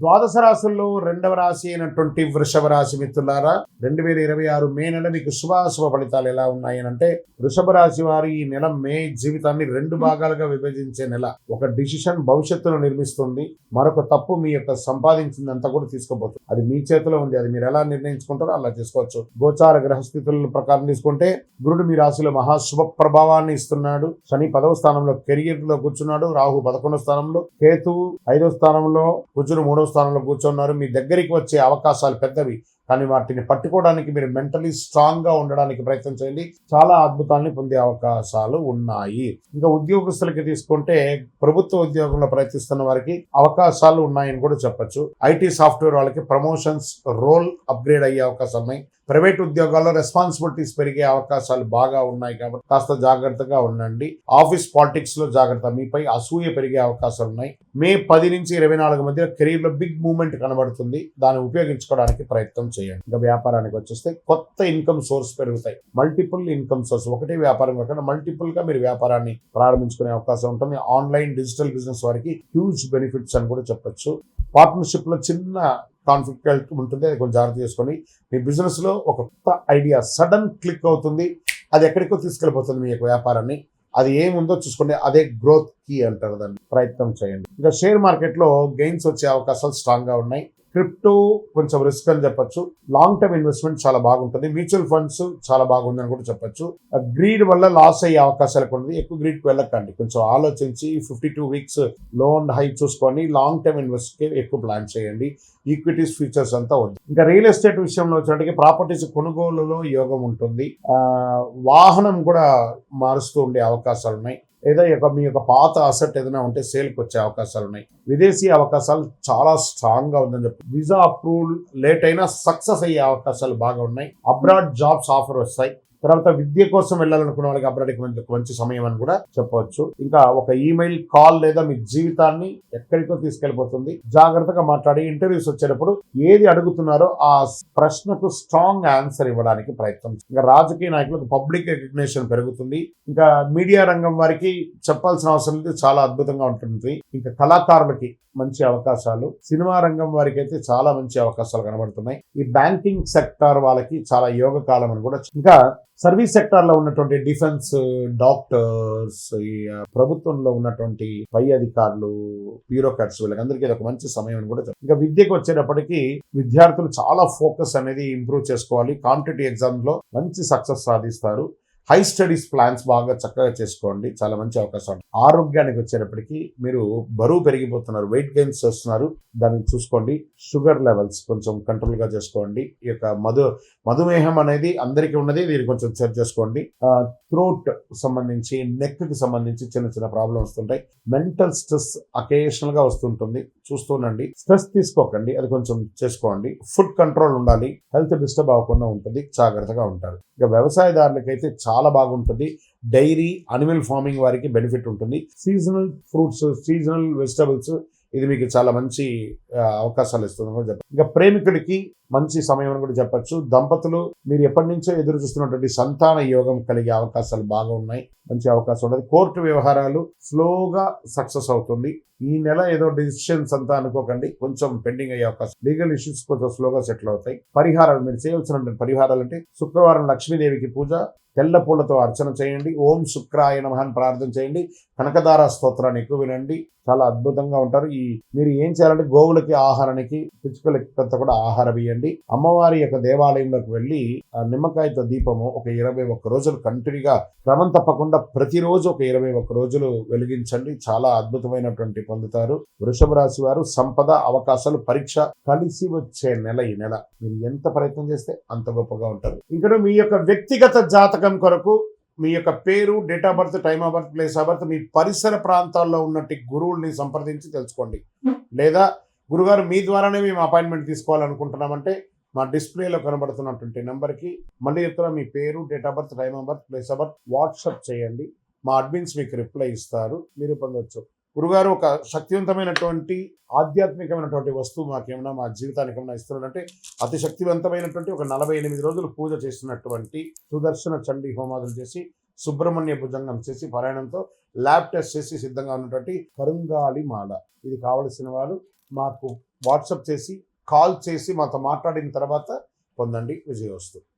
ద్వాదశ రాశుల్లో రెండవ రాశి అయినటువంటి వృషభ రాశి మిత్రులారా, 2026 మే నెల మీకు శుభాశుభ ఫలితాలు ఎలా ఉన్నాయి అంటే, వృషభ రాశి వారి ఈ నెల మే జీవితాన్ని 2 భాగాలుగా విభజించే నెల. ఒక డిసిషన్ భవిష్యత్తును నిర్మిస్తుంది, మరొక తప్పు మీ యొక్క సంపాదించిందంతా కూడా తీసుకోబోతుంది. అది మీ చేతిలో ఉంది, అది మీరు ఎలా నిర్ణయించుకుంటారో అలా చేసుకోవచ్చు. గోచార గ్రహస్థితుల ప్రకారం తీసుకుంటే, గురుడు మీ రాశిలో మహాశుభ ప్రభావాన్ని ఇస్తున్నాడు. శని 10వ స్థానంలో కెరియర్ లో కూర్చున్నాడు. రాహు 11వ స్థానంలో, కేతువు 5వ స్థానంలో, కుజుడు 3వ స్థానంలో కూర్చున్నారు. మీ దగ్గరికి వచ్చే అవకాశాలు పెద్దవి, కానీ వాటిని పట్టుకోవడానికి మీరు మెంటలీ స్ట్రాంగ్ గా ఉండడానికి ప్రయత్నం చేయండి. చాలా అద్భుతాన్ని పొందే అవకాశాలు ఉన్నాయి. ఇంకా ఉద్యోగస్తులకి తీసుకుంటే, ప్రభుత్వ ఉద్యోగంలో ప్రయత్నిస్తున్న వారికి అవకాశాలు ఉన్నాయని కూడా చెప్పొచ్చు. ఐటీ సాఫ్ట్వేర్ వాళ్ళకి ప్రమోషన్స్, రోల్ అప్గ్రేడ్ అయ్యే అవకాశాలు ఉన్నాయి. ప్రైవేట్ ఉద్యోగాల్లో రెస్పాన్సిబిలిటీస్ పెరిగే అవకాశాలు బాగా ఉన్నాయి కాబట్టి కాస్త జాగ్రత్తగా ఉండండి. ఆఫీస్ పాలిటిక్స్ లో జాగ్రత్త, మీపై అసూయ పెరిగే అవకాశాలు ఉన్నాయి. మే 10 నుంచి 24 మధ్య కెరీర్ లో బిగ్ మూవ్మెంట్ కనబడుతుంది, దాన్ని ఉపయోగించుకోవడానికి ప్రయత్నం చేయండి. ఇంకా వ్యాపారానికి వచ్చేస్తే కొత్త ఇన్కమ్ సోర్స్ పెరుగుతాయి. మల్టిపుల్ ఇన్కమ్ సోర్స్, ఒకటే వ్యాపారం కాకుండా మల్టిపుల్ గా మీరు వ్యాపారాన్ని ప్రారంభించుకునే అవకాశం ఉంటుంది. ఆన్లైన్ డిజిటల్ బిజినెస్ వారికి హ్యూజ్ బెనిఫిట్స్ అని కూడా చెప్పొచ్చు. పార్ట్నర్షిప్ లో చిన్న కాన్ఫ్లిక్ట్ ఉంటుంది, అది కొంచెం జాగ్రత్త చేసుకొని. మీ బిజినెస్ లో ఒక కొత్త ఐడియా సడన్ క్లిక్ అవుతుంది, అది ఎక్కడికో తీసుకెళ్ళిపోతుంది మీ యొక్క వ్యాపారాన్ని. అది ఏముందో చూసుకోండి, అదే గ్రోత్ కీ అంటారు, దాన్ని ప్రయత్నం చేయండి. ఇంకా షేర్ మార్కెట్ లో గెయిన్స్ వచ్చే అవకాశాలు స్ట్రాంగ్ గా ఉన్నాయి. క్రిప్టో కొంచెం రిస్క్ అని చెప్పొచ్చు. లాంగ్ టర్మ్ ఇన్వెస్ట్మెంట్ చాలా బాగుంటుంది. మ్యూచువల్ ఫండ్స్ చాలా బాగుందని కూడా చెప్పొచ్చు. గ్రీడ్ వల్ల లాస్ అయ్యే అవకాశాలు ఉంటుంది, ఎక్కువ గ్రీడ్ కి వెళ్ళకండి. కొంచెం ఆలోచించి 52 వీక్స్ లో అండ్ హై చూసుకొని లాంగ్ టర్మ్ ఇన్వెస్ట్ కి ఎక్కువ ప్లాన్ చేయండి. ఈక్విటీస్ ఫ్యూచర్స్ అంతా వద్దు. ఇంకా రియల్ ఎస్టేట్ విషయంలో వచ్చేటికి ప్రాపర్టీస్ కొనుగోలులో యోగం ఉంటుంది. వాహనం కూడా మారుస్తూ ఉండే అవకాశాలు ఉన్నాయి. లేదా మీ యొక్క పాత అసెట్ ఏదైనా ఉంటే సేల్కి వచ్చే అవకాశాలు ఉన్నాయి. విదేశీ అవకాశాలు చాలా స్ట్రాంగ్ గా ఉందని చెప్పి, వీసా అప్రూవల్ లేట్ అయినా సక్సెస్ అయ్యే అవకాశాలు బాగా ఉన్నాయి. అబ్రాడ్ జాబ్స్ ఆఫర్ వస్తాయి. తర్వాత విద్య కోసం వెళ్ళాలనుకున్న వాళ్ళకి అబ్రాడ్కి మంచి సమయం అని కూడా చెప్పవచ్చు. ఇంకా ఒక ఈమెయిల్, కాల్ లేదా మీ జీవితాన్ని ఎక్కడికో తీసుకెళ్లిపోతుంది. జాగ్రత్తగా మాట్లాడి ఇంటర్వ్యూస్ వచ్చేటప్పుడు ఏది అడుగుతున్నారో ఆ ప్రశ్నకు స్ట్రాంగ్ ఆన్సర్ ఇవ్వడానికి ప్రయత్నం. ఇంకా రాజకీయ నాయకులకు పబ్లిక్ రికగ్నిషన్ పెరుగుతుంది. ఇంకా మీడియా రంగం వారికి చెప్పాల్సిన అవసరం లేదు, చాలా అద్భుతంగా ఉంటుంది. ఇంకా కళాకారులకి మంచి అవకాశాలు, సినిమా రంగం వారికి అయితే చాలా మంచి అవకాశాలు కనబడుతున్నాయి. ఈ బ్యాంకింగ్ సెక్టార్ వాళ్ళకి చాలా యోగ కాలం అని కూడా. ఇంకా సర్వీస్ సెక్టార్ లో ఉన్నటువంటి డిఫెన్స్, డాక్టర్స్, ప్రభుత్వంలో ఉన్నటువంటి పై అధికారులు, బ్యూరోక్రాట్స్, వీళ్ళకందరికీ ఇది ఒక మంచి సమయం అని కూడా. ఇంకా విద్యకు వచ్చేటప్పటికి విద్యార్థులు చాలా ఫోకస్ అనేది ఇంప్రూవ్ చేసుకోవాలి. కాంపిటేటివ్ ఎగ్జామ్స్ లో మంచి సక్సెస్ సాధిస్తారు. హై స్టడీస్ ప్లాన్స్ బాగా చక్కగా చేసుకోండి, చాలా మంచి అవకాశం. ఆరోగ్యానికి వచ్చేటప్పటికి మీరు బరువు పెరిగిపోతున్నారు, వెయిట్ గెయిన్స్ చేస్తున్నారు, దాన్ని చూసుకోండి. షుగర్ లెవెల్స్ కొంచెం కంట్రోల్ గా చేసుకోండి. ఈ యొక్క మధుమేహం అనేది అందరికీ ఉన్నది, దీన్ని కొంచెం చెక్ చేసుకోండి. థ్రోట్ సంబంధించి, నెక్ కి సంబంధించి చిన్న చిన్న ప్రాబ్లమ్ వస్తుంటాయి. మెంటల్ స్ట్రెస్ అకేషనల్ గా వస్తుంటుంది, చూస్తుండండి. స్ట్రెస్ తీసుకోకండి, అది కొంచెం చేసుకోండి. ఫుడ్ కంట్రోల్ ఉండాలి, హెల్త్ డిస్టర్బ్ అవ్వకుండా ఉంటుంది, జాగ్రత్తగా ఉంటారు. ఇక వ్యవసాయదారులకైతే చాలా బాగుంటుంది. డైరీ, అనిమల్ ఫార్మింగ్ వారికి బెనిఫిట్ ఉంటుంది. సీజనల్ ఫ్రూట్స్, సీజనల్ వెజిటబుల్స్, ఇది మీకు చాలా మంచి అవకాశాలు ఇస్తుందని కూడా చెప్పాలి. ఇంకా ప్రేమికుడికి మంచి సమయం అని కూడా చెప్పచ్చు. దంపతులు మీరు ఎప్పటి నుంచో ఎదురు చూస్తున్నటువంటి సంతాన యోగం కలిగే అవకాశాలు బాగా ఉన్నాయి, మంచి అవకాశం ఉంటుంది. కోర్టు వ్యవహారాలు స్లోగా సక్సెస్ అవుతుంది. ఈ నెల ఏదో డిసిషన్స్ అంతా అనుకోకండి, కొంచెం పెండింగ్ అయ్యే అవకాశం. లీగల్ ఇష్యూస్ కొంచెం స్లోగా సెటిల్ అవుతాయి. పరిహారాలు, మీరు చేయవలసిన పరిహారాలు అంటే, శుక్రవారం లక్ష్మీదేవికి పూజ, తెల్ల పూలతో అర్చన చేయండి. ఓం శుక్రాయ నమః అని ప్రార్థన చేయండి. కనకదార స్తోత్రాన్ని ఎక్కువ వినండి, చాలా అద్భుతంగా ఉంటారు. మీరు ఏం చేయాలంటే, గోవులకి ఆహారానికి, పిచ్చుకలకి కూడా ఆహారం ఇవ్వండి. అమ్మవారి యొక్క దేవాలయంలోకి వెళ్ళి నిమ్మకాయతో దీపము ఒక 21 రోజులు కంటిన్యూగా క్రమం తప్పకుండా ప్రతిరోజు ఒక 21 రోజులు వెలిగించండి, చాలా అద్భుతమైనటువంటి పొందుతారు. వృషభ రాశి వారు సంపద, అవకాశాలు, పరీక్ష కలిసి వచ్చే నెల ఈ నెల. మీరు ఎంత ప్రయత్నం చేస్తే అంత గొప్పగా ఉంటారు. ఇక్కడ మీ యొక్క వ్యక్తిగత జాతకం కొరకు మీ యొక్క పేరు, date of birth, time of birth, place of birth, మీ పరిసర ప్రాంతాల్లో ఉన్నట్టు గురువుల్ని సంప్రదించి తెలుసుకోండి. లేదా గురుగారు మీ ద్వారానే మేము అపాయింట్మెంట్ తీసుకోవాలనుకుంటున్నామంటే, మా డిస్ప్లేలో కనబడుతున్నటువంటి నెంబర్కి, మళ్ళీ చెప్తున్నా, మీ పేరు, date of birth, time of birth, place of birth WhatsApp చేయండి. మా అడ్మిన్స్ మీకు రిప్లై ఇస్తారు, మీరు పొందవచ్చు. గురుగారు ఒక శక్తివంతమైనటువంటి ఆధ్యాత్మికమైనటువంటి వస్తువు మాకేమైనా మా జీవితానికి ఏమైనా ఇస్తున్నాడంటే, అతి శక్తివంతమైనటువంటి ఒక 48 రోజులు పూజ చేస్తున్నటువంటి సుదర్శన చండీ హోమాదులు చేసి, సుబ్రహ్మణ్య భుజంగం చేసి, పారాయణంతో ల్యాబ్ టెస్ట్ చేసి సిద్ధంగా ఉన్నటువంటి కరుంగాలి మాల, ఇది కావలసిన వారు మాకు వాట్సాప్ చేసి కాల్ చేసి మాతో మాట్లాడిన తర్వాత పొందండి. విజయోస్తు.